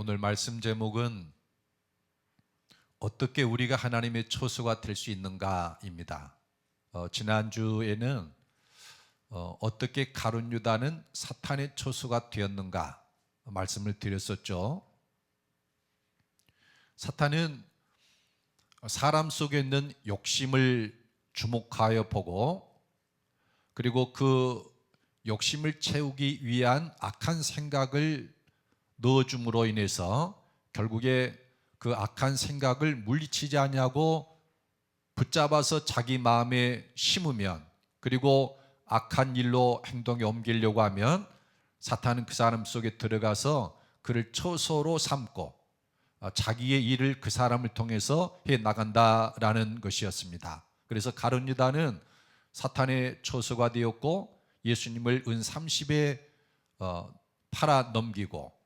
오늘 말씀 제목은 어떻게 우리가 하나님의 처소가 될 수 있는가입니다. 지난주에는 어떻게 가룟 유다는 사탄의 처소가 되었는가 말씀을 드렸었죠. 사탄은 사람 속에 있는 욕심을 주목하여 보고, 그리고 그 욕심을 채우기 위한 악한 생각을 넣어줌으로 인해서 결국에 그 악한 생각을 물리치지 않냐고 붙잡아서 자기 마음에 심으면, 그리고 악한 일로 행동에 옮기려고 하면 사탄은 그 사람 속에 들어가서 그를 처소로 삼고 자기의 일을 그 사람을 통해서 해 나간다라는 것이었습니다. 그래서 가룟 유다는 사탄의 처소가 되었고, 예수님을 은 30에 팔아 넘기고,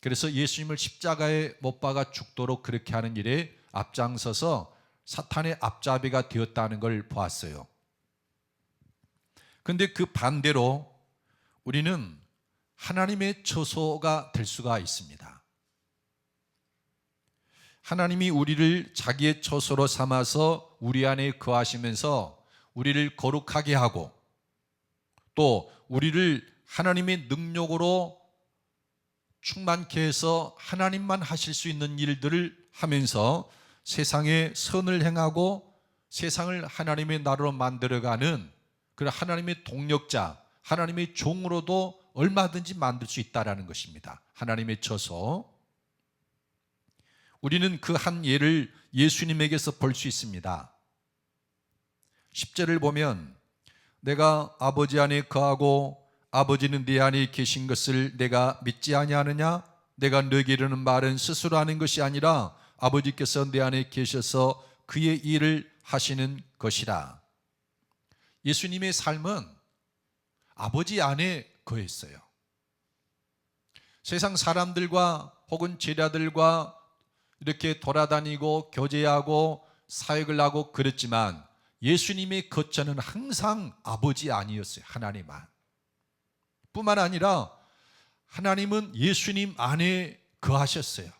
그래서 예수님을 십자가에 못 박아 죽도록 그렇게 하는 일에 앞장서서 사탄의 앞잡이가 되었다는 걸 보았어요. 그런데 그 반대로 우리는 하나님의 처소가 될 수가 있습니다. 하나님이 우리를 자기의 처소로 삼아서 우리 안에 거하시면서 우리를 거룩하게 하고, 또 우리를 하나님의 능력으로 충만케 해서 하나님만 하실 수 있는 일들을 하면서 세상에 선을 행하고 세상을 하나님의 나라로 만들어가는 그런 하나님의 동력자, 하나님의 종으로도 얼마든지 만들 수 있다는 것입니다. 하나님의 처소. 우리는 그 한 예를 예수님에게서 볼 수 있습니다. 10절을 보면 내가 아버지 안에 거하고 아버지는 네 안에 계신 것을 내가 믿지 아니하느냐? 내가 너에게 이르는 말은 스스로 하는 것이 아니라 아버지께서 내 안에 계셔서 그의 일을 하시는 것이라. 예수님의 삶은 아버지 안에 거했어요. 세상 사람들과 혹은 제자들과 이렇게 돌아다니고 교제하고 사역을 하고 그랬지만 예수님의 거처는 항상 아버지 안이었어요. 하나님만. 뿐만 아니라 하나님은 예수님 안에 거하셨어요.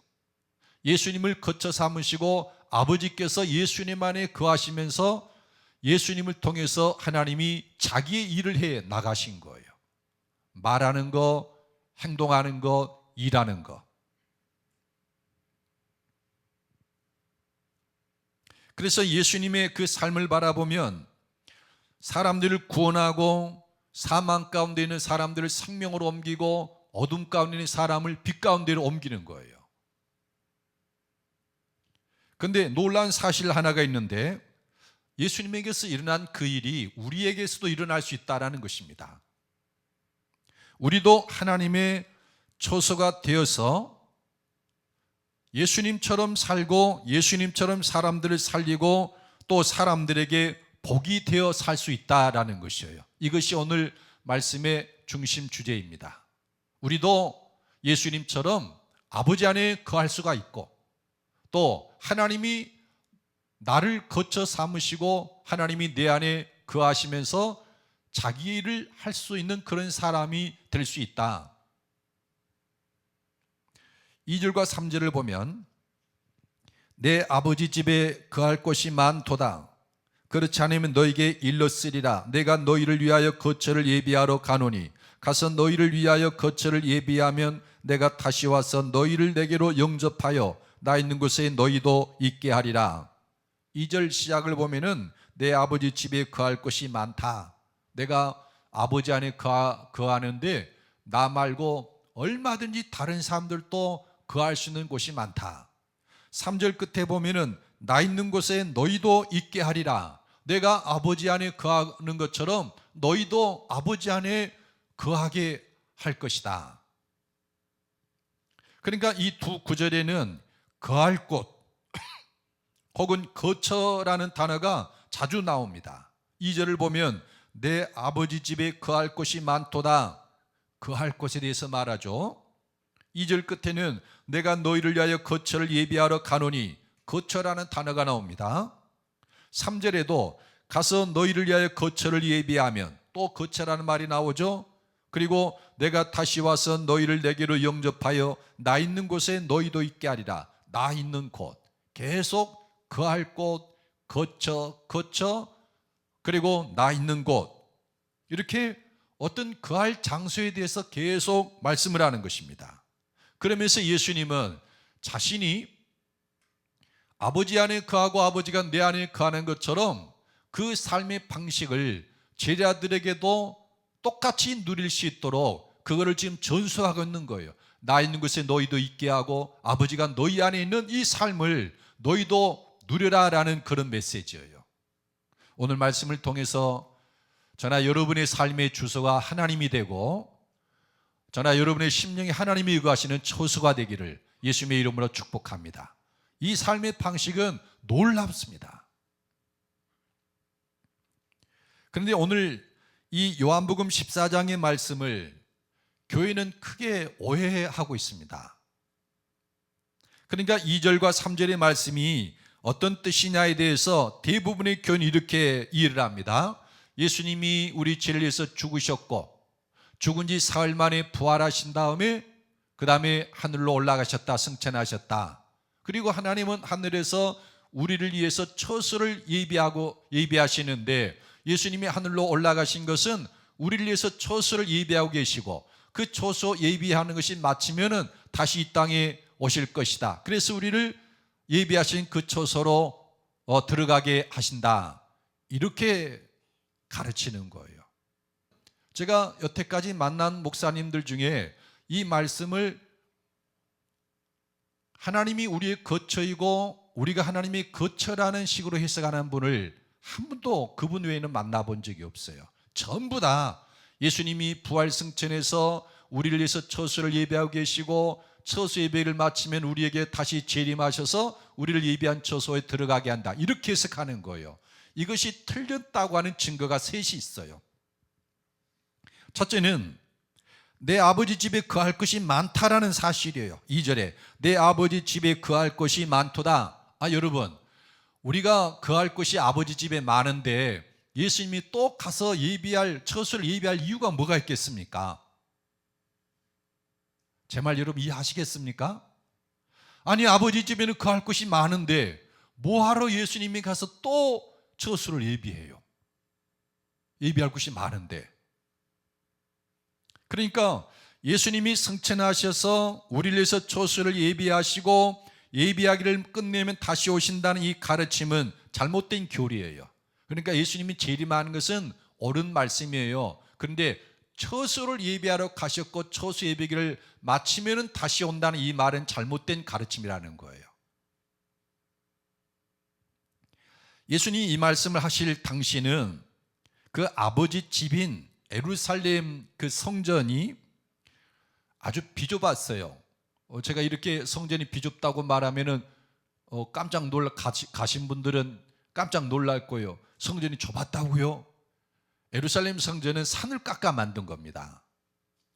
예수님을 거처 삼으시고 아버지께서 예수님 안에 거하시면서 예수님을 통해서 하나님이 자기의 일을 해 나가신 거예요. 말하는 거, 행동하는 거, 일하는 거. 그래서 예수님의 그 삶을 바라보면 사람들을 구원하고 사망 가운데 있는 사람들을 생명으로 옮기고 어둠 가운데 있는 사람을 빛 가운데로 옮기는 거예요. 그런데 놀라운 사실 하나가 있는데, 예수님에게서 일어난 그 일이 우리에게서도 일어날 수 있다는 것입니다. 우리도 하나님의 처소가 되어서 예수님처럼 살고 예수님처럼 사람들을 살리고 또 사람들에게 복이 되어 살 수 있다라는 것이에요. 이것이 오늘 말씀의 중심 주제입니다. 우리도 예수님처럼 아버지 안에 거할 수가 있고, 또 하나님이 나를 거쳐 삼으시고 하나님이 내 안에 거하시면서 자기 일을 할 수 있는 그런 사람이 될 수 있다. 2절과 3절을 보면 내 아버지 집에 거할 곳이 많도다. 그렇지 않으면 너에게 일렀으리라. 내가 너희를 위하여 거처를 예비하러 가노니 가서 너희를 위하여 거처를 예비하면 내가 다시 와서 너희를 내게로 영접하여 나 있는 곳에 너희도 있게 하리라. 2절 시작을 보면은 내 아버지 집에 거할 곳이 많다. 내가 아버지 안에 거하는데 나 말고 얼마든지 다른 사람들도 거할 수 있는 곳이 많다. 3절 끝에 보면은 나 있는 곳에 너희도 있게 하리라. 내가 아버지 안에 거하는 것처럼 너희도 아버지 안에 거하게 할 것이다. 그러니까 이 두 구절에는 거할 곳 혹은 거처라는 단어가 자주 나옵니다. 2절을 보면 내 아버지 집에 거할 곳이 많도다. 거할 곳에 대해서 말하죠. 2절 끝에는 내가 너희를 위하여 거처를 예비하러 가노니 거처라는 단어가 나옵니다. 3절에도 가서 너희를 위하여 거처를 예비하면 또 거처라는 말이 나오죠. 그리고 내가 다시 와서 너희를 내게로 영접하여 나 있는 곳에 너희도 있게 하리라. 나 있는 곳, 계속 거할 곳, 거처, 그리고 나 있는 곳, 이렇게 어떤 거할 장소에 대해서 계속 말씀을 하는 것입니다. 그러면서 예수님은 자신이 아버지 안에 거하고 아버지가 내 안에 거하는 것처럼 그 삶의 방식을 제자들에게도 똑같이 누릴 수 있도록 그거를 지금 전수하고 있는 거예요. 나 있는 곳에 너희도 있게 하고 아버지가 너희 안에 있는 이 삶을 너희도 누려라라는 그런 메시지예요. 오늘 말씀을 통해서 저나 여러분의 삶의 주소가 하나님이 되고 저나 여러분의 심령이 하나님이 의거하시는 처소가 되기를 예수님의 이름으로 축복합니다. 이 삶의 방식은 놀랍습니다. 그런데 오늘 이 요한복음 14장의 말씀을 교회는 크게 오해하고 있습니다. 그러니까 2절과 3절의 말씀이 어떤 뜻이냐에 대해서 대부분의 교회는 이렇게 이해를 합니다. 예수님이 우리 죄를 위해서 죽으셨고 죽은 지 사흘 만에 부활하신 다음에 그 다음에 하늘로 올라가셨다, 승천하셨다. 그리고 하나님은 하늘에서 우리를 위해서 처소를 예비하시는데 예수님이 하늘로 올라가신 것은 우리를 위해서 처소를 예비하고 계시고 그 처소 예비하는 것이 마치면은 다시 이 땅에 오실 것이다. 그래서 우리를 예비하신 그 처소로 들어가게 하신다. 이렇게 가르치는 거예요. 제가 여태까지 만난 목사님들 중에 이 말씀을 하나님이 우리의 거처이고 우리가 하나님의 거처라는 식으로 해석하는 분을 한 번도 그분 외에는 만나본 적이 없어요. 전부 다 예수님이 부활승천해서 우리를 위해서 처소를 예비하고 계시고 처소 예배를 마치면 우리에게 다시 재림하셔서 우리를 예비한 처소에 들어가게 한다. 이렇게 해석하는 거예요. 이것이 틀렸다고 하는 증거가 셋이 있어요. 첫째는 내 아버지 집에 거할 것이 많다라는 사실이에요. 2절에 내 아버지 집에 거할 것이 많도다. 여러분, 우리가 거할 것이 아버지 집에 많은데 예수님이 또 가서 처소를 예비할 이유가 뭐가 있겠습니까? 제 말 여러분 이해하시겠습니까? 아니, 아버지 집에는 거할 것이 많은데 뭐하러 예수님이 가서 또 처소를 예비해요? 예비할 것이 많은데. 그러니까 예수님이 승천하셔서 우리를 위해서 처소를 예비하시고 예비하기를 끝내면 다시 오신다는 이 가르침은 잘못된 교리예요. 그러니까 예수님이 재림하는 것은 옳은 말씀이에요. 그런데 처소를 예비하러 가셨고 처소 예비기를 마치면 다시 온다는 이 말은 잘못된 가르침이라는 거예요. 예수님이 이 말씀을 하실 당시는 그 아버지 집인 예루살렘 그 성전이 아주 비좁았어요. 제가 이렇게 성전이 비좁다고 말하면은 깜짝 가신 분들은 깜짝 놀랄 거예요. 성전이 좁았다고요? 예루살렘 성전은 산을 깎아 만든 겁니다.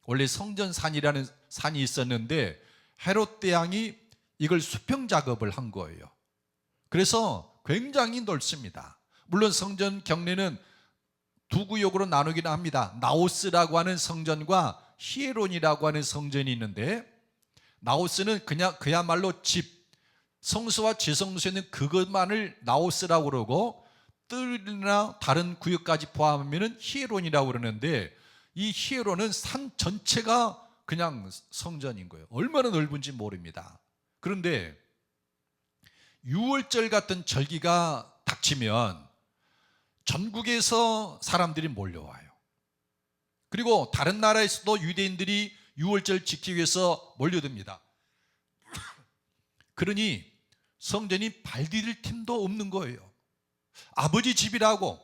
원래 성전산이라는 산이 있었는데 헤롯 대왕이 이걸 수평 작업을 한 거예요. 그래서 굉장히 넓습니다. 물론 성전 경내는 두 구역으로 나누기는 합니다. 나오스라고 하는 성전과 히에론이라고 하는 성전이 있는데 나오스는 그야말로 집, 성소와 제성소에 있는 그것만을 나오스라고 그러고 뜰이나 다른 구역까지 포함하면 히에론이라고 그러는데 이 히에론은 산 전체가 그냥 성전인 거예요. 얼마나 넓은지 모릅니다. 그런데 6월절 같은 절기가 닥치면 전국에서 사람들이 몰려와요. 그리고 다른 나라에서도 유대인들이 6월절 지키기 위해서 몰려듭니다. 그러니 성전이 발디딜 틈도 없는 거예요. 아버지 집이라고,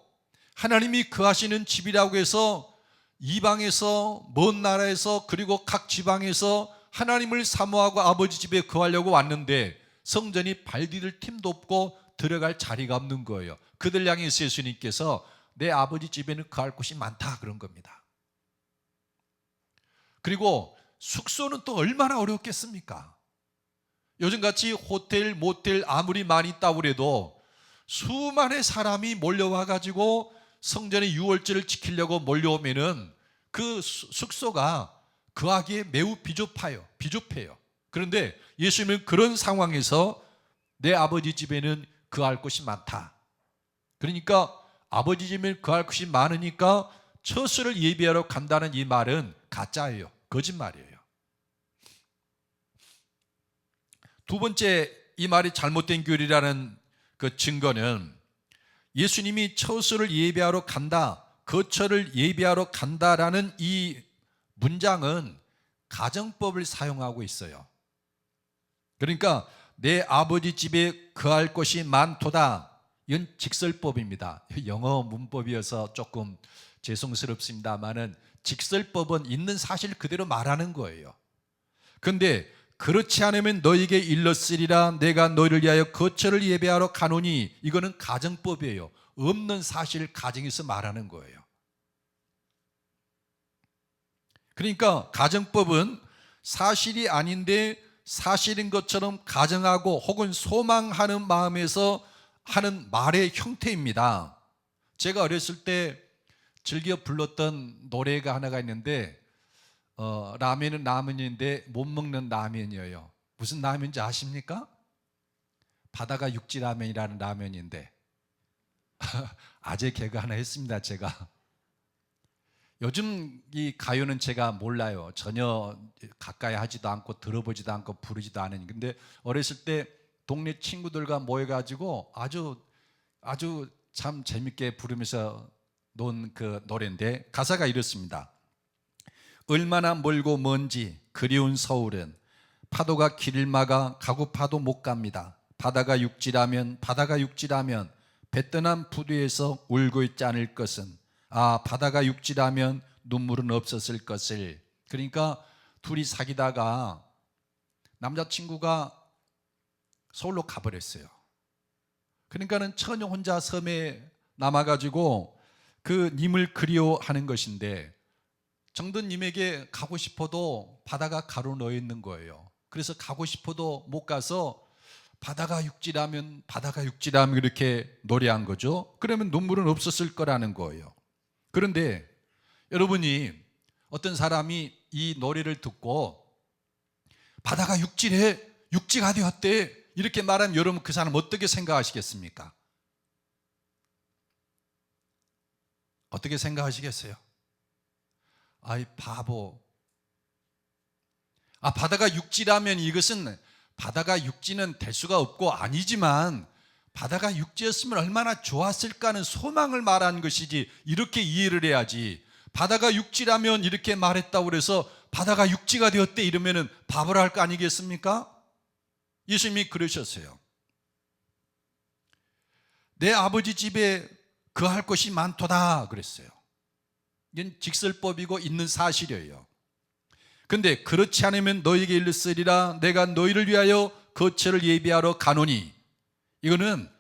하나님이 거하시는 집이라고 해서 이방에서, 먼 나라에서, 그리고 각 지방에서 하나님을 사모하고 아버지 집에 거하려고 왔는데 성전이 발디딜 틈도 없고 들어갈 자리가 없는 거예요. 그들 향해서 예수님께서 내 아버지 집에는 거할 곳이 많다 그런 겁니다. 그리고 숙소는 또 얼마나 어렵겠습니까? 요즘같이 호텔, 모텔 아무리 많이 있다고 해도 수많은 사람이 몰려와가지고 성전의 유월절을 지키려고 몰려오면은 그 숙소가 거하기에 매우 비좁해요. 그런데 예수님은 그런 상황에서 내 아버지 집에는 거할 곳이 많다. 그러니까 아버지 집에 거할 곳이 많으니까 처소를 예비하러 간다는 이 말은 가짜예요. 거짓말이에요. 두 번째, 이 말이 잘못된 교리라는 그 증거는 예수님이 처소를 예비하러 간다, 거처를 예비하러 간다라는 이 문장은 가정법을 사용하고 있어요. 그러니까 내 아버지 집에 거할 곳이 많도다. 이건 직설법입니다. 영어 문법이어서 조금 죄송스럽습니다만은 직설법은 있는 사실 그대로 말하는 거예요. 그런데 그렇지 않으면 너에게 일렀으리라 내가 너희를 위하여 거처를 예배하러 가노니, 이거는 가정법이에요. 없는 사실 가정에서 말하는 거예요. 그러니까 가정법은 사실이 아닌데 사실인 것처럼 가정하고 혹은 소망하는 마음에서 하는 말의 형태입니다. 제가 어렸을 때 즐겨 불렀던 노래가 하나가 있는데 라면은 라면인데 못 먹는 라면이에요. 무슨 라면인지 아십니까? 바다가 육지 라면이라는 라면인데 아재 개그 하나 했습니다. 제가 요즘 이 가요는 제가 몰라요. 전혀 가까이 하지도 않고 들어보지도 않고 부르지도 않으니. 근데 어렸을 때 동네 친구들과 모여가지고 아주 참 재밌게 부르면서 논 그 노래인데 가사가 이렇습니다. 얼마나 멀고 먼지 그리운 서울은 파도가 길을 막아 가고 파도 못 갑니다. 바다가 육지라면 배 떠난 부두에서 울고 있지 않을 것은, 아 바다가 육지라면 눈물은 없었을 것을. 그러니까 둘이 사귀다가 남자친구가 서울로 가버렸어요. 그러니까는 처녀 혼자 섬에 남아가지고 그 님을 그리워하는 것인데, 정든님에게 가고 싶어도 바다가 가로놓여 있는 거예요. 그래서 가고 싶어도 못 가서 바다가 육지라면 이렇게 노래한 거죠. 그러면 눈물은 없었을 거라는 거예요. 그런데 여러분이 어떤 사람이 이 노래를 듣고 바다가 육지가 되었대 이렇게 말하면 여러분 그 사람 어떻게 생각하시겠습니까? 어떻게 생각하시겠어요? 아이 바보. 바다가 육지라면 이것은 바다가 육지는 될 수가 없고 아니지만 바다가 육지였으면 얼마나 좋았을까 하는 소망을 말한 것이지, 이렇게 이해를 해야지. 바다가 육지라면 이렇게 말했다고 그래서 바다가 육지가 되었대 이러면은 바보라 할 거 아니겠습니까? 예수님이 그러셨어요. 내 아버지 집에 거할 곳이 많도다 그랬어요. 이건 직설법이고 있는 사실이에요. 그런데 그렇지 않으면 너희에게 일렀으리라 내가 너희를 위하여 거처를 예비하러 가노니, 이거는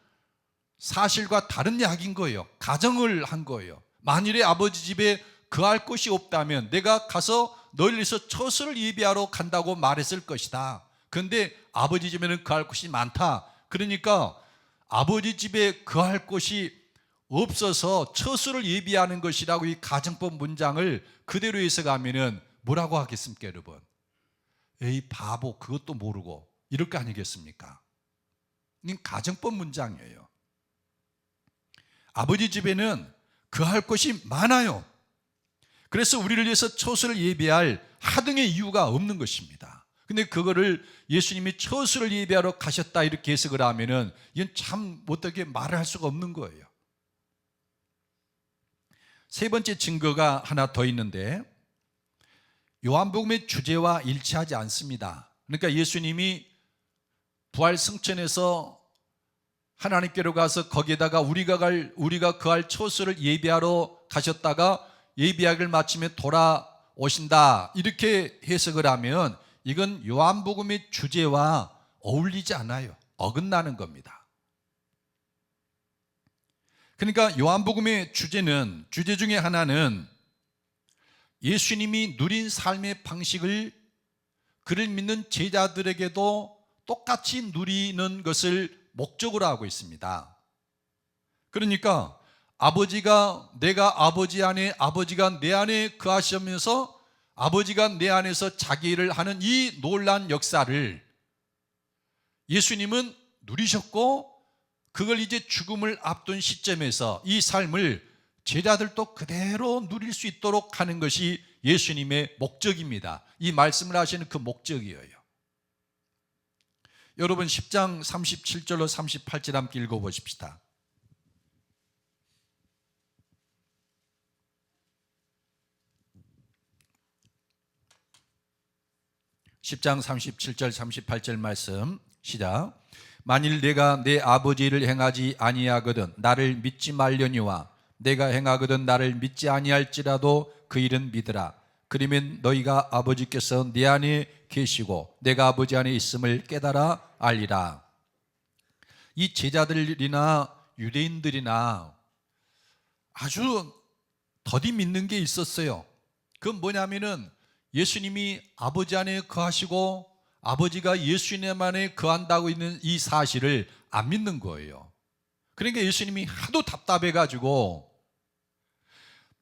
사실과 다른 이야기인 거예요. 가정을 한 거예요. 만일에 아버지 집에 거할 곳이 없다면 내가 가서 너희를 위해서 처소를 예비하러 간다고 말했을 것이다. 그런데 아버지 집에는 거할 곳이 많다. 그러니까 아버지 집에 거할 곳이 없어서 처소를 예비하는 것이라고 이 가정법 문장을 그대로 해석하면은 뭐라고 하겠습니까, 여러분? 에이 바보, 그것도 모르고 이럴 거 아니겠습니까? 이건 가정법 문장이에요. 아버지 집에는 거할 곳이 많아요. 그래서 우리를 위해서 처소를 예비할 하등의 이유가 없는 것입니다. 근데 그거를 예수님이 처소를 예비하러 가셨다 이렇게 해석을 하면은 이건 참 어떻게 말을 할 수가 없는 거예요. 세 번째 증거가 하나 더 있는데, 요한복음의 주제와 일치하지 않습니다. 그러니까 예수님이 부활 승천해서 하나님께로 가서 거기에다가 우리가 거할 처소를 예비하러 가셨다가 예비하기를 마치며 돌아오신다 이렇게 해석을 하면 이건 요한복음의 주제와 어울리지 않아요. 어긋나는 겁니다. 그러니까 요한복음의 주제 중에 하나는 예수님이 누린 삶의 방식을 그를 믿는 제자들에게도 똑같이 누리는 것을 목적으로 하고 있습니다. 그러니까 내가 아버지 안에, 아버지가 내 안에 거하시면서 아버지가 내 안에서 자기 일을 하는 이 놀라운 역사를 예수님은 누리셨고, 그걸 이제 죽음을 앞둔 시점에서 이 삶을 제자들도 그대로 누릴 수 있도록 하는 것이 예수님의 목적입니다. 이 말씀을 하시는 그 목적이에요. 여러분 10장 37절로 38절 함께 읽어보십시다. 10장 37절 38절 말씀 시작. 만일 내가 내 아버지를 행하지 아니하거든 나를 믿지 말려니와 내가 행하거든 나를 믿지 아니할지라도 그 일은 믿으라. 그러면 너희가 아버지께서 내 안에 계시고 내가 아버지 안에 있음을 깨달아 알리라. 이 제자들이나 유대인들이나 아주 더디 믿는 게 있었어요. 그건 뭐냐면은 예수님이 아버지 안에 거하시고 아버지가 예수님 안에 거한다고 있는 이 사실을 안 믿는 거예요. 그러니까 예수님이 하도 답답해 가지고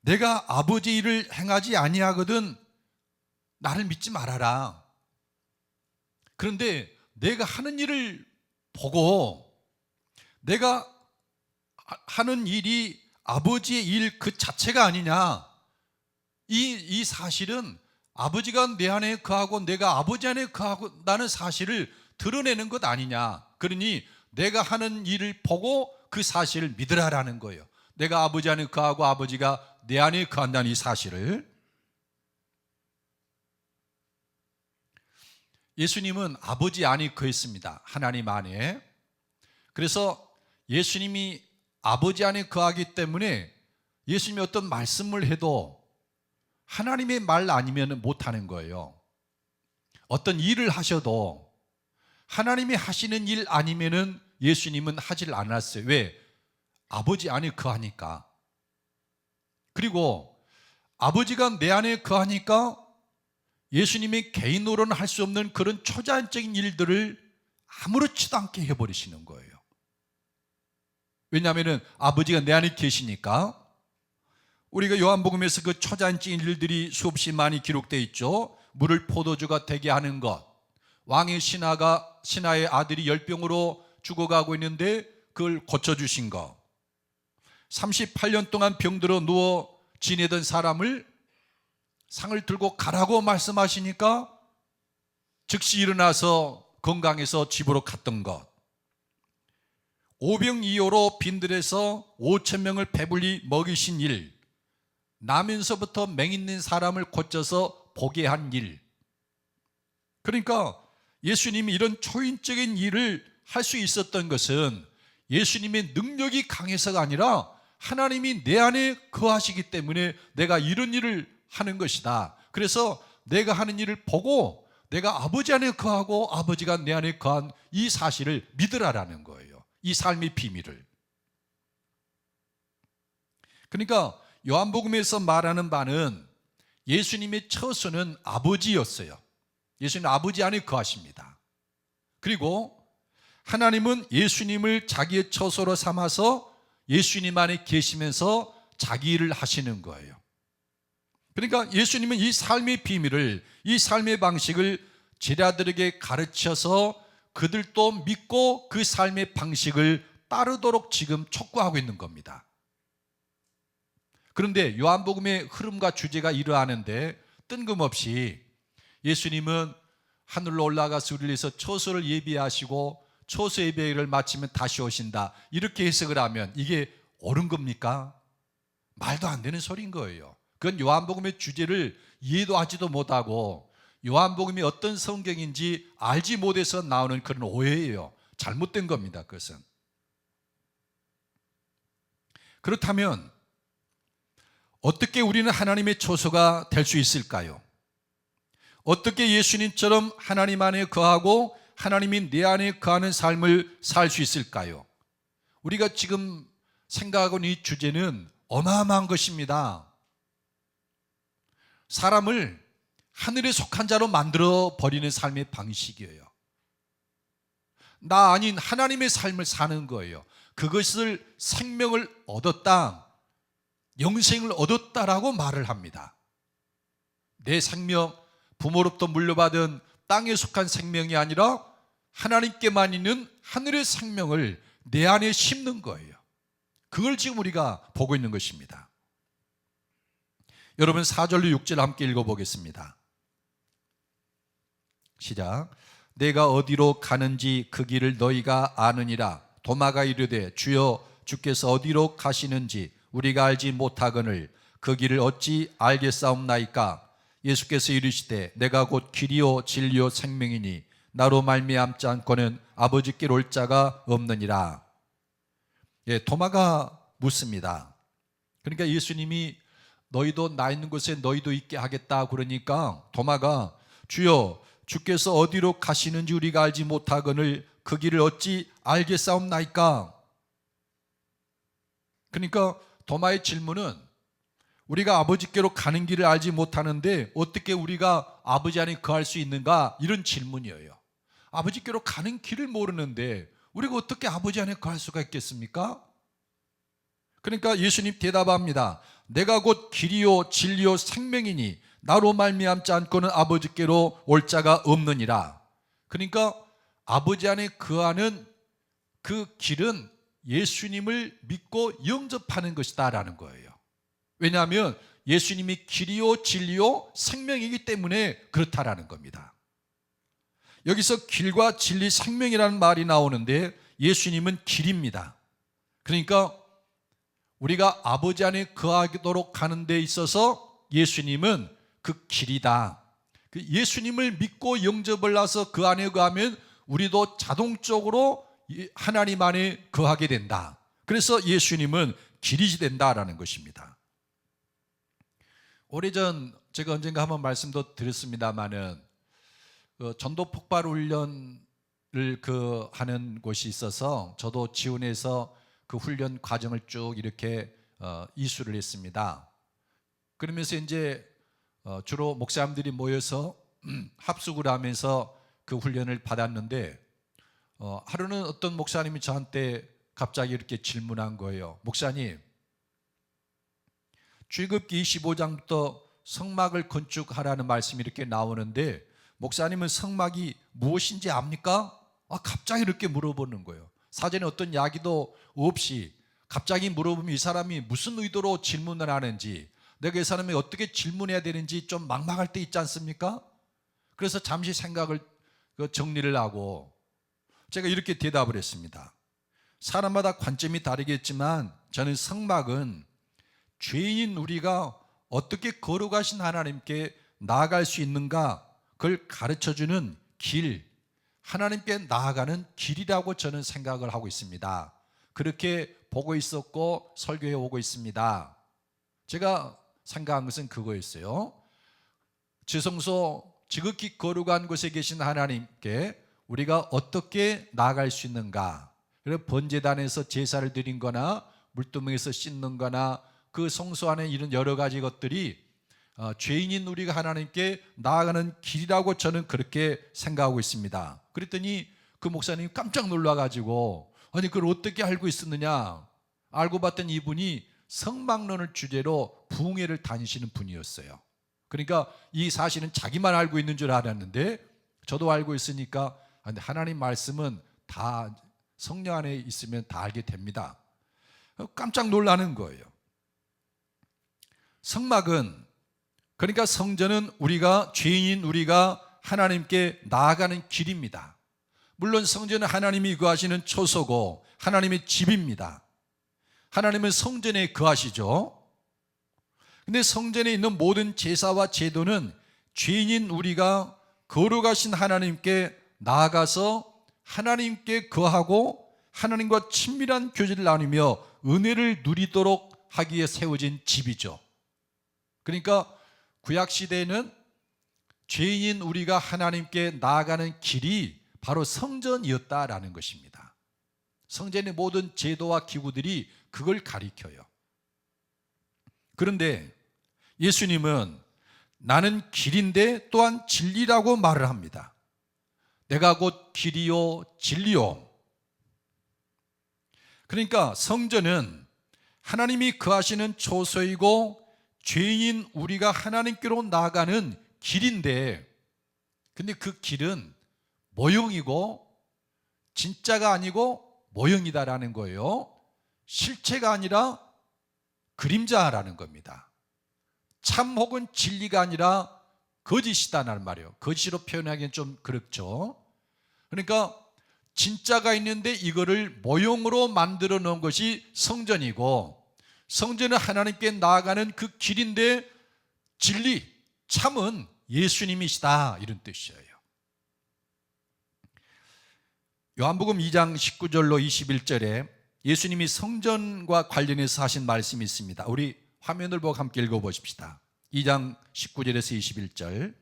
내가 아버지 일을 행하지 아니하거든 나를 믿지 말아라. 그런데 내가 하는 일을 보고 내가 하는 일이 아버지의 일 그 자체가 아니냐, 이 사실은 아버지가 내 안에 거하고 내가 아버지 안에 거하고라는 사실을 드러내는 것 아니냐. 그러니 내가 하는 일을 보고 그 사실을 믿으라라는 거예요. 내가 아버지 안에 거하고 아버지가 내 안에 거한다는 이 사실을. 예수님은 아버지 안에 거했습니다. 하나님 안에. 그래서 예수님이 아버지 안에 거하기 때문에 예수님이 어떤 말씀을 해도 하나님의 말 아니면 못하는 거예요. 어떤 일을 하셔도 하나님이 하시는 일 아니면 예수님은 하질 않았어요. 왜? 아버지 안에 거하니까. 그리고 아버지가 내 안에 거하니까 예수님이 개인으로는 할 수 없는 그런 초자연적인 일들을 아무렇지도 않게 해버리시는 거예요. 왜냐하면 아버지가 내 안에 계시니까. 우리가 요한복음에서 그 초자연적인 일들이 수없이 많이 기록되어 있죠. 물을 포도주가 되게 하는 것, 왕의 신하의 아들이 열병으로 죽어가고 있는데 그걸 고쳐주신 것, 38년 동안 병들어 누워 지내던 사람을 상을 들고 가라고 말씀하시니까 즉시 일어나서 건강해서 집으로 갔던 것, 오병이어로 빈들에서 5,000명을 배불리 먹이신 일, 나면서부터 맹 있는 사람을 고쳐서 보게 한 일. 그러니까 예수님이 이런 초인적인 일을 할 수 있었던 것은 예수님의 능력이 강해서가 아니라 하나님이 내 안에 거하시기 때문에 내가 이런 일을 하는 것이다. 그래서 내가 하는 일을 보고 내가 아버지 안에 거하고 아버지가 내 안에 거한 이 사실을 믿으라라는 거예요. 이 삶의 비밀을. 그러니까 요한복음에서 말하는 바는 예수님의 처소는 아버지였어요. 예수님 아버지 안에 거하십니다. 그리고 하나님은 예수님을 자기의 처소로 삼아서 예수님 안에 계시면서 자기 일을 하시는 거예요. 그러니까 예수님은 이 삶의 비밀을, 이 삶의 방식을 제자들에게 가르쳐서 그들도 믿고 그 삶의 방식을 따르도록 지금 촉구하고 있는 겁니다. 그런데 요한복음의 흐름과 주제가 이러하는데 뜬금없이 예수님은 하늘로 올라가서 우리를 위해서 처소를 예비하시고 처소 예배를 마치면 다시 오신다, 이렇게 해석을 하면 이게 옳은 겁니까? 말도 안 되는 소리인 거예요. 그건 요한복음의 주제를 이해도 하지도 못하고 요한복음이 어떤 성경인지 알지 못해서 나오는 그런 오해예요. 잘못된 겁니다. 그것은. 그렇다면 어떻게 우리는 하나님의 처소가 될 수 있을까요? 어떻게 예수님처럼 하나님 안에 거하고 하나님이 내 안에 거하는 삶을 살 수 있을까요? 우리가 지금 생각하고 있는 이 주제는 어마어마한 것입니다. 사람을 하늘에 속한 자로 만들어 버리는 삶의 방식이에요. 나 아닌 하나님의 삶을 사는 거예요. 그것을 생명을 얻었다, 영생을 얻었다라고 말을 합니다. 내 생명, 부모로부터 물려받은 땅에 속한 생명이 아니라 하나님께만 있는 하늘의 생명을 내 안에 심는 거예요. 그걸 지금 우리가 보고 있는 것입니다. 여러분 4절로 6절 함께 읽어보겠습니다. 시작. 내가 어디로 가는지 그 길을 너희가 아느니라. 도마가 이르되 주여 주께서 어디로 가시는지 우리가 알지 못하거늘 그 길을 어찌 알겠사옵나이까. 예수께서 이르시되 내가 곧 길이요 진리요 생명이니 나로 말미암지 않고는 아버지께 올 자가 없느니라. 도마가 묻습니다. 그러니까 예수님이 너희도 나 있는 곳에 너희도 있게 하겠다 그러니까 도마가 주여 주께서 어디로 가시는지 우리가 알지 못하거늘 그 길을 어찌 알겠사옵나이까. 그러니까 도마의 질문은 우리가 아버지께로 가는 길을 알지 못하는데 어떻게 우리가 아버지 안에 거할 수 있는가, 이런 질문이에요. 아버지께로 가는 길을 모르는데 우리가 어떻게 아버지 안에 거할 수가 있겠습니까? 그러니까 예수님 대답합니다. 내가 곧 길이요 진리요 생명이니 나로 말미암지 않고는 아버지께로 올 자가 없느니라. 그러니까 아버지 안에 거하는 그 길은 예수님을 믿고 영접하는 것이다 라는 거예요. 왜냐하면 예수님이 길이요 진리요 생명이기 때문에 그렇다라는 겁니다. 여기서 길과 진리 생명이라는 말이 나오는데 예수님은 길입니다. 그러니까 우리가 아버지 안에 거하도록 하는 데 있어서 예수님은 그 길이다. 예수님을 믿고 영접을 해서 그 안에 거하면 우리도 자동적으로 하나님 안에 거하게 된다. 그래서 예수님은 길이 된다라는 것입니다. 오래전 제가 언젠가 한번 말씀도 드렸습니다마는 전도 폭발 훈련을 하는 곳이 있어서 저도 지원해서 그 훈련 과정을 쭉 이렇게 이수를 했습니다. 그러면서 이제 주로 목사님들이 모여서 합숙을 하면서 그 훈련을 받았는데 하루는 어떤 목사님이 저한테 갑자기 이렇게 질문한 거예요. 목사님, 출애굽기 25장부터 성막을 건축하라는 말씀이 이렇게 나오는데 목사님은 성막이 무엇인지 압니까? 갑자기 이렇게 물어보는 거예요. 사전에 어떤 이야기도 없이 갑자기 물어보면 이 사람이 무슨 의도로 질문을 하는지, 내가 이 사람이 어떻게 질문해야 되는지 좀 막막할 때 있지 않습니까? 그래서 잠시 생각을 정리를 하고 제가 이렇게 대답을 했습니다. 사람마다 관점이 다르겠지만 저는 성막은 죄인인 우리가 어떻게 거룩하신 하나님께 나아갈 수 있는가, 그걸 가르쳐주는 길, 하나님께 나아가는 길이라고 저는 생각을 하고 있습니다. 그렇게 보고 있었고 설교해 오고 있습니다. 제가 생각한 것은 그거였어요. 지성소 지극히 거룩한 곳에 계신 하나님께 우리가 어떻게 나아갈 수 있는가. 그래서 번제단에서 제사를 드린 거나 물두멍에서 씻는 거나 그 성소 안에 이런 여러 가지 것들이 죄인인 우리가 하나님께 나아가는 길이라고 저는 그렇게 생각하고 있습니다. 그랬더니 그 목사님이 깜짝 놀라가지고 아니 그걸 어떻게 알고 있었느냐. 알고 봤더니 이분이 성막론을 주제로 부흥회를 다니시는 분이었어요. 그러니까 이 사실은 자기만 알고 있는 줄 알았는데 저도 알고 있으니까 하나님 말씀은 다 성령 안에 있으면 다 알게 됩니다. 깜짝 놀라는 거예요. 성막은, 그러니까 성전은 우리가 죄인인 우리가 하나님께 나아가는 길입니다. 물론 성전은 하나님이 거하시는 초소고 하나님의 집입니다. 하나님은 성전에 거하시죠. 근데 성전에 있는 모든 제사와 제도는 죄인인 우리가 거룩하신 하나님께 나아가서 하나님께 거하고 하나님과 친밀한 교제를 나누며 은혜를 누리도록 하기 위해 세워진 집이죠. 그러니까 구약시대에는 죄인인 우리가 하나님께 나아가는 길이 바로 성전이었다라는 것입니다. 성전의 모든 제도와 기구들이 그걸 가리켜요. 그런데 예수님은 나는 길인데 또한 진리라고 말을 합니다. 내가 곧 길이요 진리요. 그러니까 성전은 하나님이 거하시는 처소이고 죄인 우리가 하나님께로 나아가는 길인데, 근데 그 길은 모형이고 진짜가 아니고 모형이다라는 거예요. 실체가 아니라 그림자라는 겁니다. 참 혹은 진리가 아니라 거짓이다라는 말이에요. 거짓으로 표현하기는 좀 그렇죠. 그러니까 진짜가 있는데 이거를 모형으로 만들어 놓은 것이 성전이고, 성전은 하나님께 나아가는 그 길인데 진리, 참은 예수님이시다, 이런 뜻이에요. 요한복음 2장 19절로 21절에 예수님이 성전과 관련해서 하신 말씀이 있습니다. 우리 화면을 보고 함께 읽어보십시다. 2장 19절에서 21절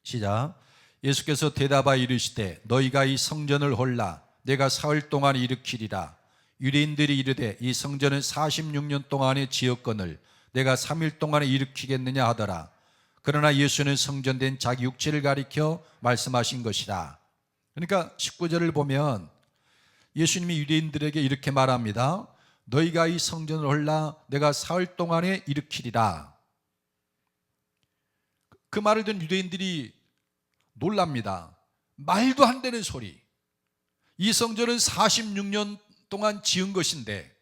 시작. 예수께서 대답하여 이르시되 너희가 이 성전을 홀라 내가 사흘 동안 일으키리라. 유대인들이 이르되 이 성전은 46년 동안의 지었건을 내가 3일 동안에 일으키겠느냐 하더라. 그러나 예수는 성전된 자기 육체를 가리켜 말씀하신 것이라. 그러니까 19절을 보면 예수님이 유대인들에게 이렇게 말합니다. 너희가 이 성전을 홀라 내가 사흘 동안에 일으키리라. 그 말을 듣는 유대인들이 놀랍니다. 말도 안 되는 소리. 이 성전은 46년 동안 지은 것인데,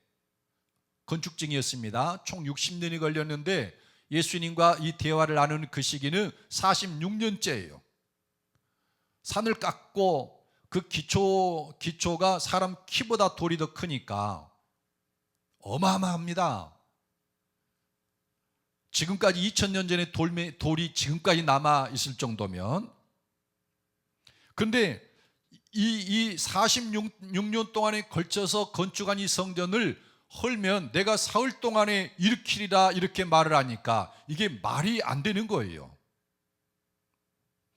건축증이었습니다. 총 60년이 걸렸는데 예수님과 이 대화를 나누는 그 시기는 46년째예요. 산을 깎고 그 기초가 사람 키보다 돌이 더 크니까 어마어마합니다. 지금까지 2000년 전에 돌이 지금까지 남아 있을 정도면, 그런데 이 46년 동안에 걸쳐서 건축한 이 성전을 헐면 내가 사흘 동안에 일으키리라, 이렇게 말을 하니까 이게 말이 안 되는 거예요.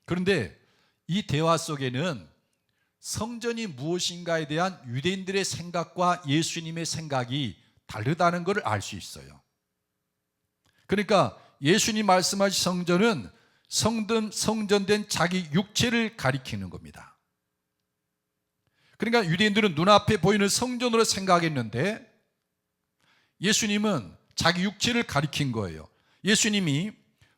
그런데 이 대화 속에는 성전이 무엇인가에 대한 유대인들의 생각과 예수님의 생각이 다르다는 것을 알 수 있어요. 그러니까 예수님 말씀하신 성전은 성전된 자기 육체를 가리키는 겁니다. 그러니까 유대인들은 눈앞에 보이는 성전으로 생각했는데 예수님은 자기 육체를 가리킨 거예요. 예수님이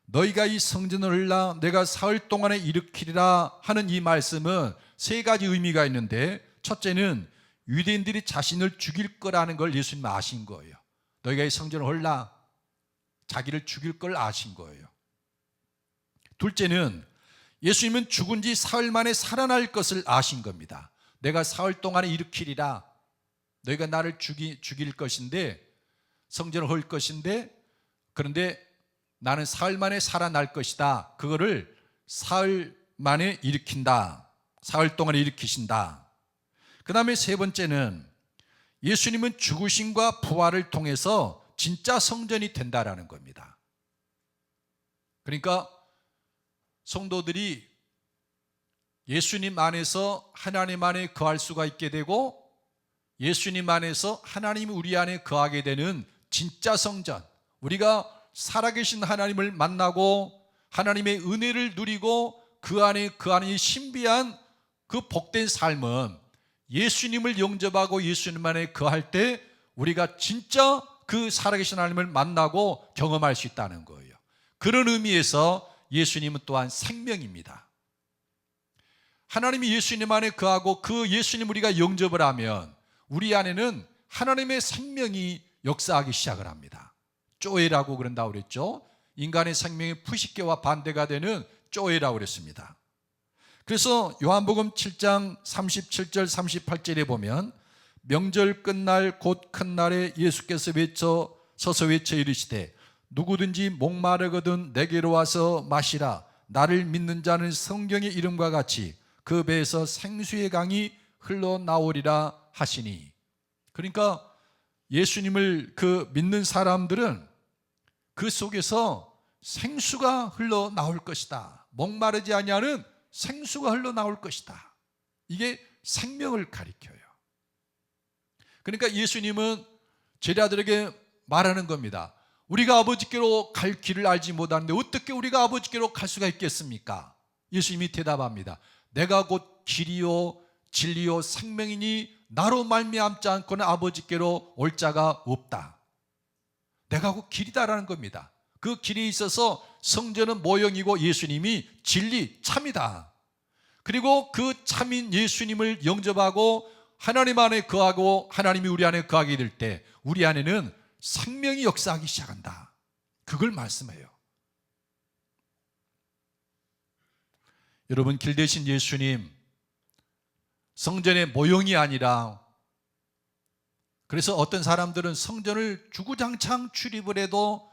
너희가 이 성전을 홀라 내가 사흘 동안에 일으키리라 하는 이 말씀은 세 가지 의미가 있는데, 첫째는 유대인들이 자신을 죽일 거라는 걸 예수님 아신 거예요. 너희가 이 성전을 홀라 자기를 죽일 걸 아신 거예요. 둘째는 예수님은 죽은 지 사흘 만에 살아날 것을 아신 겁니다. 내가 사흘 동안에 일으키리라. 너희가 나를 죽일 것인데, 성전을 헐 것인데, 그런데 나는 사흘 만에 살아날 것이다. 그거를 사흘 만에 일으킨다. 사흘 동안에 일으키신다. 그 다음에 세 번째는 예수님은 죽으심과 부활을 통해서 진짜 성전이 된다라는 겁니다. 그러니까 성도들이 예수님 안에서 하나님 안에 거할 수가 있게 되고, 예수님 안에서 하나님이 우리 안에 거하게 되는 진짜 성전, 우리가 살아계신 하나님을 만나고 하나님의 은혜를 누리고 그 안에 신비한 그 복된 삶은 예수님을 영접하고 예수님 안에 거할 때 우리가 진짜 그 살아계신 하나님을 만나고 경험할 수 있다는 거예요. 그런 의미에서 예수님은 또한 생명입니다. 하나님이 예수님 안에 거하고 그 예수님 우리가 영접을 하면 우리 안에는 하나님의 생명이 역사하기 시작을 합니다. 쪼에라고 그런다고 그랬죠. 인간의 생명의 푸시케와 반대가 되는 쪼에라고 그랬습니다. 그래서 요한복음 7장 37절 38절에 보면 명절 끝날 곧 큰 날에 예수께서 서서 외쳐 이르시되 누구든지 목마르거든 내게로 와서 마시라. 나를 믿는 자는 성경의 이름과 같이 그 배에서 생수의 강이 흘러나오리라 하시니. 그러니까 예수님을 믿는 사람들은 그 속에서 생수가 흘러나올 것이다. 목마르지 아니하는 생수가 흘러나올 것이다. 이게 생명을 가리켜요. 그러니까 예수님은 제자들에게 말하는 겁니다. 우리가 아버지께로 갈 길을 알지 못하는데 어떻게 우리가 아버지께로 갈 수가 있겠습니까? 예수님이 대답합니다. 내가 곧 길이요 진리요 생명이니 나로 말미암지 않고는 아버지께로 올 자가 없다. 내가 그 길이다라는 겁니다. 그 길에 있어서 성전은 모형이고 예수님이 진리, 참이다. 그리고 그 참인 예수님을 영접하고 하나님 안에 거하고 하나님이 우리 안에 거하게 될 때 우리 안에는 생명이 역사하기 시작한다. 그걸 말씀해요. 여러분, 길 대신 예수님, 성전의 모형이 아니라, 그래서 어떤 사람들은 성전을 주구장창 출입을 해도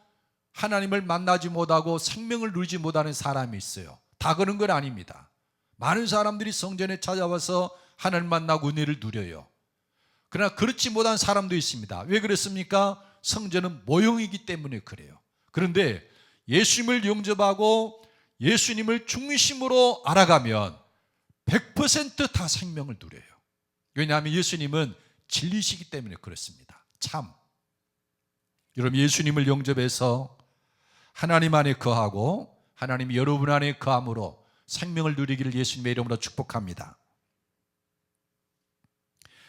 하나님을 만나지 못하고 생명을 누리지 못하는 사람이 있어요. 다 그런 건 아닙니다. 많은 사람들이 성전에 찾아와서 하나님 만나고 은혜를 누려요. 그러나 그렇지 못한 사람도 있습니다. 왜 그렇습니까? 성전은 모형이기 때문에 그래요. 그런데 예수님을 영접하고 예수님을 중심으로 알아가면 100% 다 생명을 누려요. 왜냐하면 예수님은 진리시기 때문에 그렇습니다. 참. 여러분, 예수님을 영접해서 하나님 안에 거하고 하나님이 여러분 안에 거함으로 생명을 누리기를 예수님의 이름으로 축복합니다.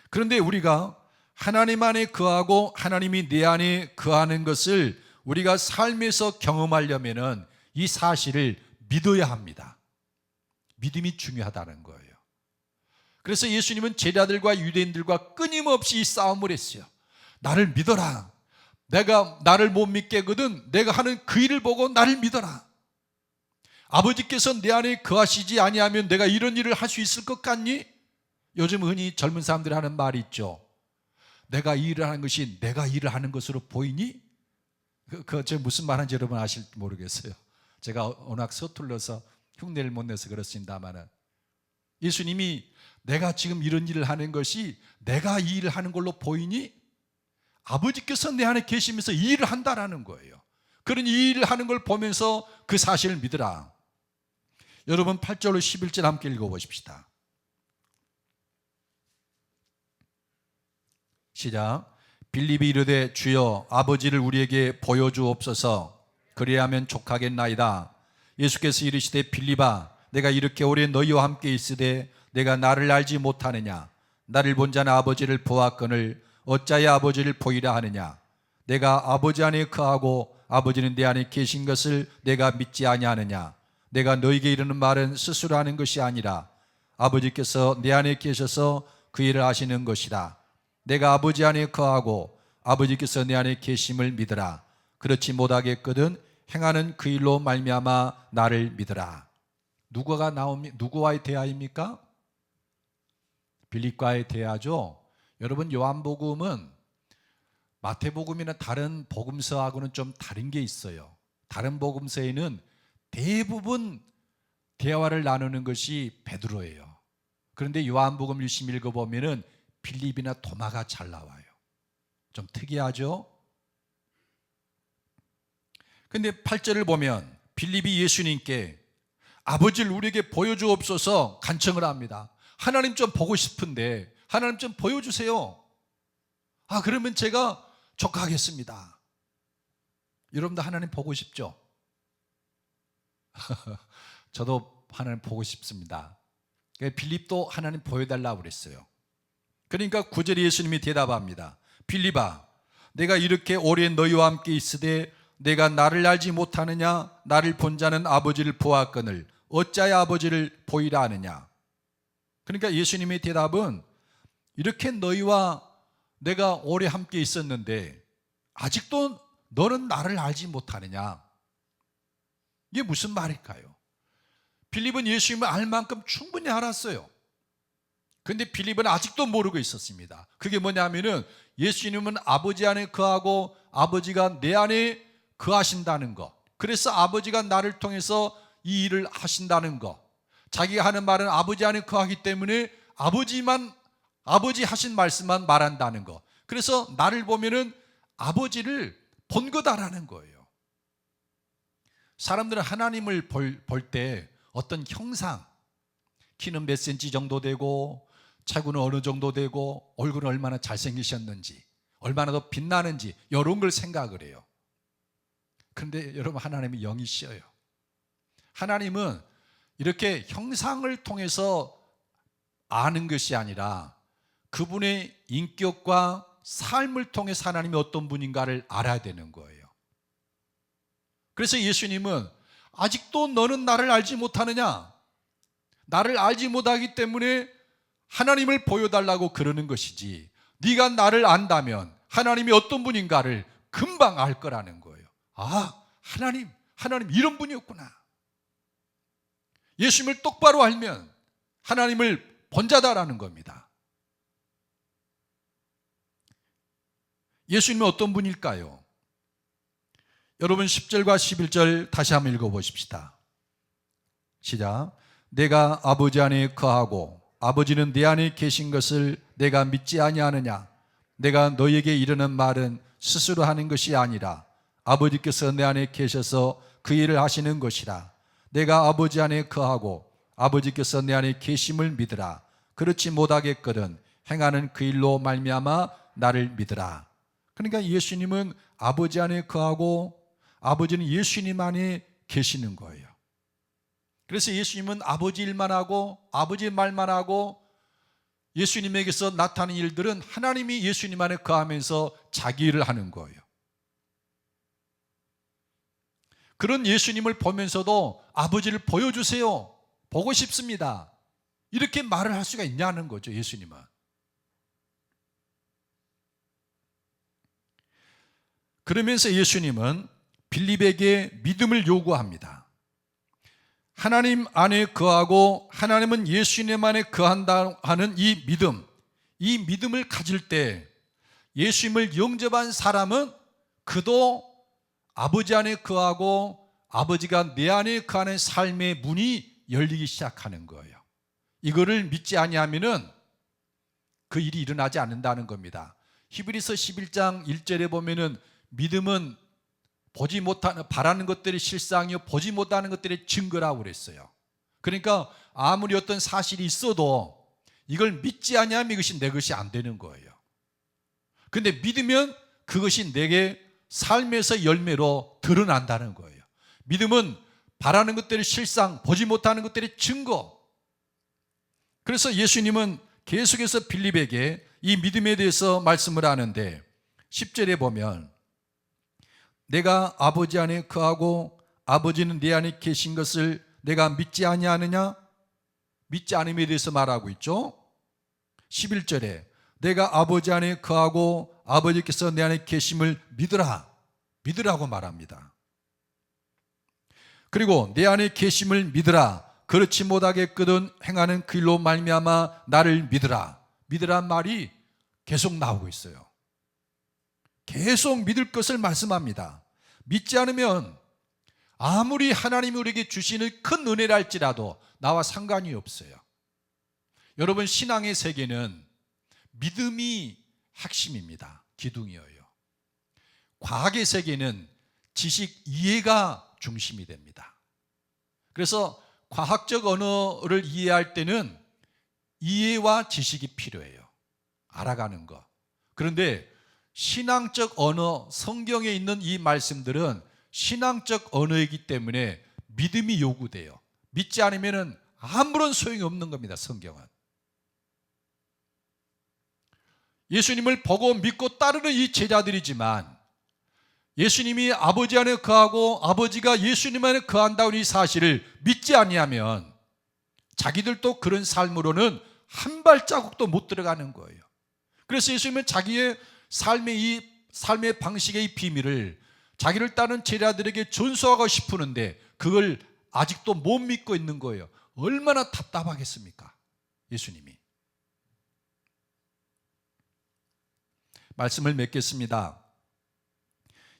그런데 우리가 하나님 안에 거하고 하나님이 내 안에 거하는 것을 우리가 삶에서 경험하려면 이 사실을 믿어야 합니다. 믿음이 중요하다는 거예요. 그래서 예수님은 제자들과 유대인들과 끊임없이 이 싸움을 했어요. 나를 믿어라. 내가 나를 못 믿게거든 내가 하는 그 일을 보고 나를 믿어라. 아버지께서 내 안에 거하시지 아니하면 내가 이런 일을 할 수 있을 것 같니? 요즘 흔히 젊은 사람들이 하는 말이 있죠. 내가 이 일을 하는 것이 내가 일을 하는 것으로 보이니? 제가 무슨 말인지 여러분 아실지 모르겠어요. 제가 워낙 서툴러서 흉내를 못 내서 그렇습니다만, 예수님이 내가 지금 이런 일을 하는 것이 내가 이 일을 하는 걸로 보이니? 아버지께서 내 안에 계시면서 이 일을 한다라는 거예요. 그러니 이 일을 하는 걸 보면서 그 사실을 믿으라. 여러분, 8절로 11절 함께 읽어보십시다. 시작. 빌립이 이르되 주여 아버지를 우리에게 보여주옵소서. 그리하면 족하겠나이다. 예수께서 이르시되 빌립아 내가 이렇게 오래 너희와 함께 있으되 내가 나를 알지 못하느냐? 나를 본 자는 아버지를 보았거늘 어찌하여 아버지를 보이라 하느냐? 내가 아버지 안에 거하고 아버지는 내 안에 계신 것을 내가 믿지 아니하느냐? 내가 너희에게 이르는 말은 스스로 하는 것이 아니라 아버지께서 내 안에 계셔서 그 일을 하시는 것이다. 내가 아버지 안에 거하고 아버지께서 내 안에 계심을 믿으라. 그렇지 못하겠거든 행하는 그 일로 말미암아 나를 믿으라. 누구와의 대화입니까? 빌립과의 대화죠. 여러분, 요한복음은 마태복음이나 다른 복음서하고는 좀 다른 게 있어요. 다른 복음서에는 대부분 대화를 나누는 것이 베드로예요. 그런데 요한복음 열심히 읽어보면 빌립이나 도마가 잘 나와요. 좀 특이하죠? 근데 8절을 보면 빌립이 예수님께 아버지를 우리에게 보여주옵소서 간청을 합니다. 하나님 좀 보고 싶은데 하나님 좀 보여주세요. 그러면 제가 족하겠습니다. 여러분도 하나님 보고 싶죠? 저도 하나님 보고 싶습니다. 빌립도 하나님 보여달라고 그랬어요. 그러니까 9절에 예수님이 대답합니다. 빌립아 내가 이렇게 오래 너희와 함께 있으되 내가 나를 알지 못하느냐? 나를 본 자는 아버지를 보았거늘 어찌하여 아버지를 보이라 하느냐? 그러니까 예수님의 대답은 이렇게 너희와 내가 오래 함께 있었는데 아직도 너는 나를 알지 못하느냐? 이게 무슨 말일까요? 빌립은 예수님을 알 만큼 충분히 알았어요. 그런데 빌립은 아직도 모르고 있었습니다. 그게 뭐냐면은 예수님은 아버지 안에 거하고 아버지가 내 안에 거하신다는 것, 그래서 아버지가 나를 통해서 이 일을 하신다는 것, 자기가 하는 말은 아버지 안에 거하기 때문에 아버지 하신 말씀만 말한다는 것, 그래서 나를 보면은 아버지를 본 거다라는 거예요. 사람들은 하나님을 볼 때 어떤 형상, 키는 몇 센치 정도 되고 체구는 어느 정도 되고 얼굴은 얼마나 잘생기셨는지 얼마나 더 빛나는지 이런 걸 생각을 해요. 그런데 여러분, 하나님은 영이시여요. 하나님은 이렇게 형상을 통해서 아는 것이 아니라 그분의 인격과 삶을 통해서 하나님이 어떤 분인가를 알아야 되는 거예요. 그래서 예수님은 아직도 너는 나를 알지 못하느냐? 나를 알지 못하기 때문에 하나님을 보여달라고 그러는 것이지, 네가 나를 안다면 하나님이 어떤 분인가를 금방 알 거라는 거예요. 아, 하나님 이런 분이었구나. 예수님을 똑바로 알면 하나님을 본자다라는 겁니다. 예수님은 어떤 분일까요? 여러분 10절과 11절 다시 한번 읽어보십시다. 시작. 내가 아버지 안에 거하고 아버지는 내 안에 계신 것을 내가 믿지 아니하느냐? 내가 너희에게 이르는 말은 스스로 하는 것이 아니라 아버지께서 내 안에 계셔서 그 일을 하시는 것이라. 내가 아버지 안에 거하고 아버지께서 내 안에 계심을 믿으라. 그렇지 못하겠거든 행하는 그 일로 말미암아 나를 믿으라. 그러니까 예수님은 아버지 안에 거하고 아버지는 예수님 안에 계시는 거예요. 그래서 예수님은 아버지 일만 하고 아버지 말만 하고 예수님에게서 나타나는 일들은 하나님이 예수님 안에 거하면서 자기 일을 하는 거예요. 그런 예수님을 보면서도 아버지를 보여주세요, 보고 싶습니다, 이렇게 말을 할 수가 있냐는 거죠. 예수님은. 그러면서 예수님은 빌립에게 믿음을 요구합니다. 하나님 안에 거하고 하나님은 예수님 안에 거한다 하는 이 믿음을 가질 때 예수님을 영접한 사람은 그도 아버지 안에 거하고 아버지가 내 안에 거하는 삶의 문이 열리기 시작하는 거예요. 이거를 믿지 아니하면은 그 일이 일어나지 않는다는 겁니다. 히브리서 11장 1절에 보면은 믿음은 보지 못하는, 바라는 것들이 실상이요 보지 못하는 것들의 증거라고 그랬어요. 그러니까 아무리 어떤 사실이 있어도 이걸 믿지 아니하면 이것이 내 것이 안 되는 거예요. 근데 믿으면 그것이 내게 삶에서 열매로 드러난다는 거예요. 믿음은 바라는 것들의 실상, 보지 못하는 것들의 증거. 그래서 예수님은 계속해서 빌립에게 이 믿음에 대해서 말씀을 하는데 10절에 보면 내가 아버지 안에 거하고 아버지는 내 안에 계신 것을 내가 믿지 아니하느냐? 믿지 않음에 대해서 말하고 있죠. 11절에 내가 아버지 안에 거하고 아버지께서 내 안에 계심을 믿으라고 말합니다. 그리고 내 안에 계심을 믿으라. 그렇지 못하겠거든 행하는 그 일로 말미암아 나를 믿으란 말이 계속 나오고 있어요. 계속 믿을 것을 말씀합니다. 믿지 않으면 아무리 하나님이 우리에게 주시는 큰 은혜라 할지라도 나와 상관이 없어요. 여러분, 신앙의 세계는 믿음이 핵심입니다. 기둥이에요. 과학의 세계는 지식 이해가 중심이 됩니다. 그래서 과학적 언어를 이해할 때는 이해와 지식이 필요해요. 알아가는 것. 그런데 신앙적 언어, 성경에 있는 이 말씀들은 신앙적 언어이기 때문에 믿음이 요구돼요. 믿지 않으면 아무런 소용이 없는 겁니다. 성경은. 예수님을 보고 믿고 따르는 이 제자들이지만 예수님이 아버지 안에 거하고 아버지가 예수님 안에 거한다는 이 사실을 믿지 아니하면 자기들도 그런 삶으로는 한 발자국도 못 들어가는 거예요. 그래서 예수님은 자기의 삶의 방식의 이 비밀을 자기를 따르는 제자들에게 전수하고 싶으는데 그걸 아직도 못 믿고 있는 거예요. 얼마나 답답하겠습니까? 예수님이. 말씀을 맺겠습니다.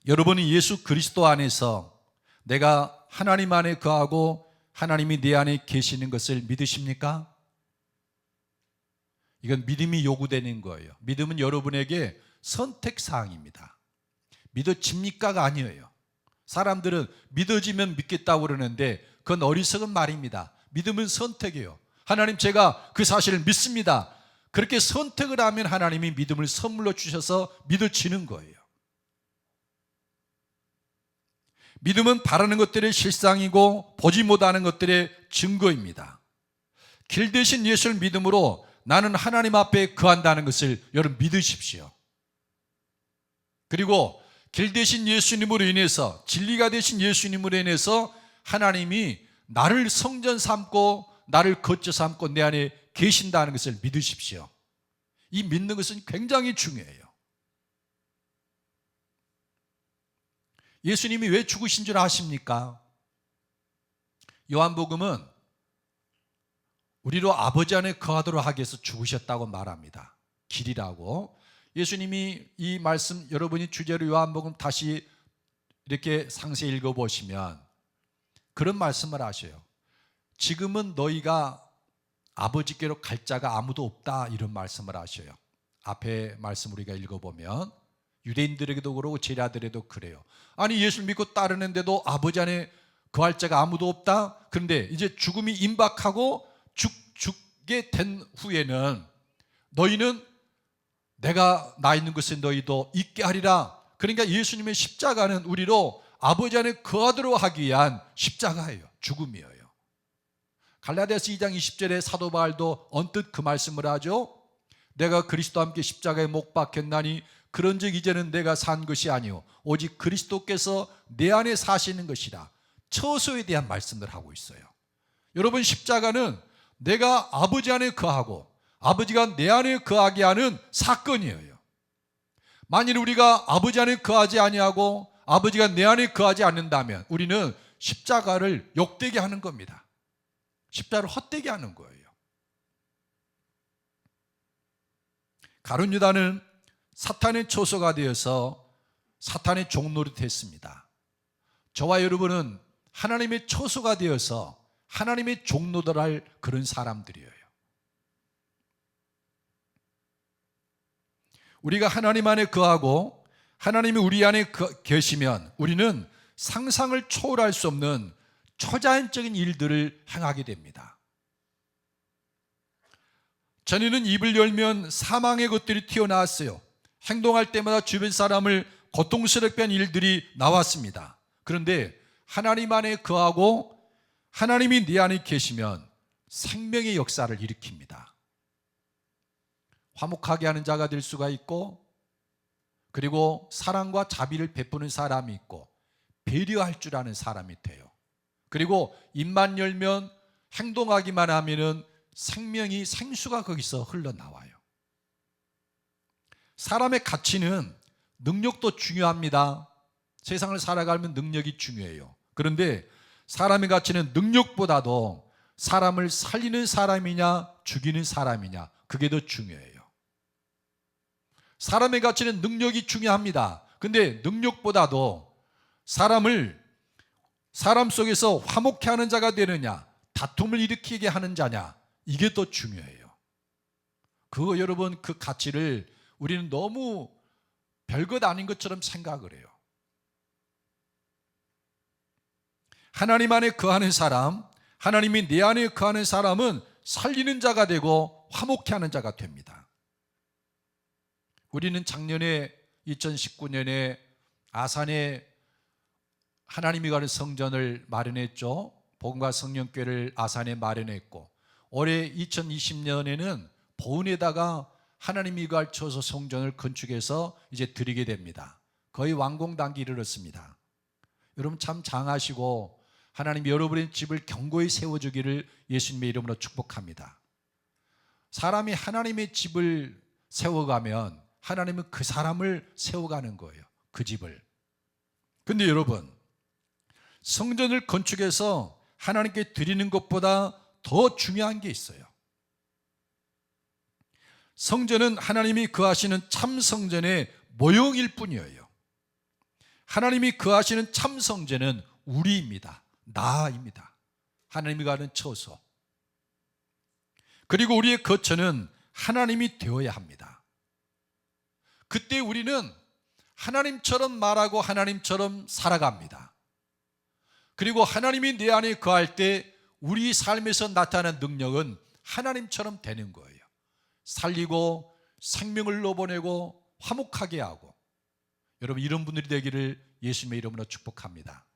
여러분이 예수 그리스도 안에서 내가 하나님 안에 거하고 하나님이 내 안에 계시는 것을 믿으십니까? 이건 믿음이 요구되는 거예요. 믿음은 여러분에게 선택사항입니다. 믿어집니까가 아니에요. 사람들은 믿어지면 믿겠다고 그러는데 그건 어리석은 말입니다. 믿음은 선택이에요. 하나님, 제가 그 사실을 믿습니다. 그렇게 선택을 하면 하나님이 믿음을 선물로 주셔서 믿어지는 거예요. 믿음은 바라는 것들의 실상이고 보지 못하는 것들의 증거입니다. 길 대신 예수를 믿음으로 나는 하나님 앞에 거한다는 것을 여러분 믿으십시오. 그리고 길 대신 예수님으로 인해서, 진리가 되신 예수님으로 인해서 하나님이 나를 성전 삼고 나를 거처 삼고 내 안에 계신다는 것을 믿으십시오. 이 믿는 것은 굉장히 중요해요. 예수님이 왜 죽으신 줄 아십니까? 요한복음은 우리로 아버지 안에 거하도록 하기 위해서 죽으셨다고 말합니다. 길이라고. 예수님이 이 말씀, 여러분이 주제로 요한복음 다시 이렇게 상세히 읽어보시면 그런 말씀을 하셔요. 지금은 너희가 아버지께로 갈 자가 아무도 없다, 이런 말씀을 하셔요. 앞에 말씀 우리가 읽어보면 유대인들에게도 그러고 제자들에게도 그래요. 아니, 예수를 믿고 따르는데도 아버지 안에 거할 자가 아무도 없다? 그런데 이제 죽음이 임박하고 죽게 된 후에는 너희는 내가 나 있는 곳에 너희도 있게 하리라. 그러니까 예수님의 십자가는 우리로 아버지 안에 거하도록 하기 위한 십자가예요. 죽음이에요. 갈라디아서 2장 20절에 사도 바울도 언뜻 그 말씀을 하죠. 내가 그리스도와 함께 십자가에 못 박혔나니 그런즉 이제는 내가 산 것이 아니요 오직 그리스도께서 내 안에 사시는 것이라. 처소에 대한 말씀을 하고 있어요. 여러분, 십자가는 내가 아버지 안에 거하고 아버지가 내 안에 거하게 하는 사건이에요. 만일 우리가 아버지 안에 거하지 아니하고 아버지가 내 안에 거하지 않는다면 우리는 십자가를 욕되게 하는 겁니다. 십자가를 헛되게 하는 거예요. 가룟 유다는 사탄의 초소가 되어서 사탄의 종노릇 했습니다. 저와 여러분은 하나님의 초소가 되어서 하나님의 종노릇할 그런 사람들이에요. 우리가 하나님 안에 거하고 하나님이 우리 안에 계시면 우리는 상상을 초월할 수 없는 초자연적인 일들을 행하게 됩니다. 전에는 입을 열면 사망의 것들이 튀어나왔어요. 행동할 때마다 주변 사람을 고통스럽게 한 일들이 나왔습니다. 그런데 하나님 안에 거하고 하나님이 네 안에 계시면 생명의 역사를 일으킵니다. 화목하게 하는 자가 될 수가 있고, 그리고 사랑과 자비를 베푸는 사람이 있고, 배려할 줄 아는 사람이 돼요. 그리고 입만 열면 행동하기만 하면은 생명이, 생수가 거기서 흘러나와요. 사람의 가치는 능력도 중요합니다. 세상을 살아가면 능력이 중요해요. 그런데 사람의 가치는 능력보다도 사람을 살리는 사람이냐 죽이는 사람이냐, 그게 더 중요해요. 사람의 가치는 능력이 중요합니다. 근데 능력보다도 사람 속에서 화목해 하는 자가 되느냐, 다툼을 일으키게 하는 자냐, 이게 더 중요해요. 그거 여러분, 그 가치를 우리는 너무 별것 아닌 것처럼 생각을 해요. 하나님 안에 거하는 사람, 하나님이 내 안에 거하는 사람은 살리는 자가 되고 화목해 하는 자가 됩니다. 우리는 작년에 2019년에 아산에 하나님이 가는 성전을 마련했죠. 복음과 성령교회를 아산에 마련했고, 올해 2020년에는 보은에다가 하나님이 가르쳐서 성전을 건축해서 이제 드리게 됩니다. 거의 완공 단계에 이르렀습니다. 여러분 참 장하시고 하나님이 여러분의 집을 견고히 세워주기를 예수님의 이름으로 축복합니다. 사람이 하나님의 집을 세워가면 하나님은 그 사람을 세워가는 거예요. 그 집을. 근데 여러분, 성전을 건축해서 하나님께 드리는 것보다 더 중요한 게 있어요. 성전은 하나님이 거하시는 참 성전의 모형일 뿐이에요. 하나님이 거하시는 참 성전은 우리입니다. 나입니다. 하나님이 가는 처소. 그리고 우리의 거처는 하나님이 되어야 합니다. 그때 우리는 하나님처럼 말하고 하나님처럼 살아갑니다. 그리고 하나님이 내 안에 거할 때 우리 삶에서 나타나는 능력은 하나님처럼 되는 거예요. 살리고 생명을 넣어보내고 화목하게 하고, 여러분 이런 분들이 되기를 예수님의 이름으로 축복합니다.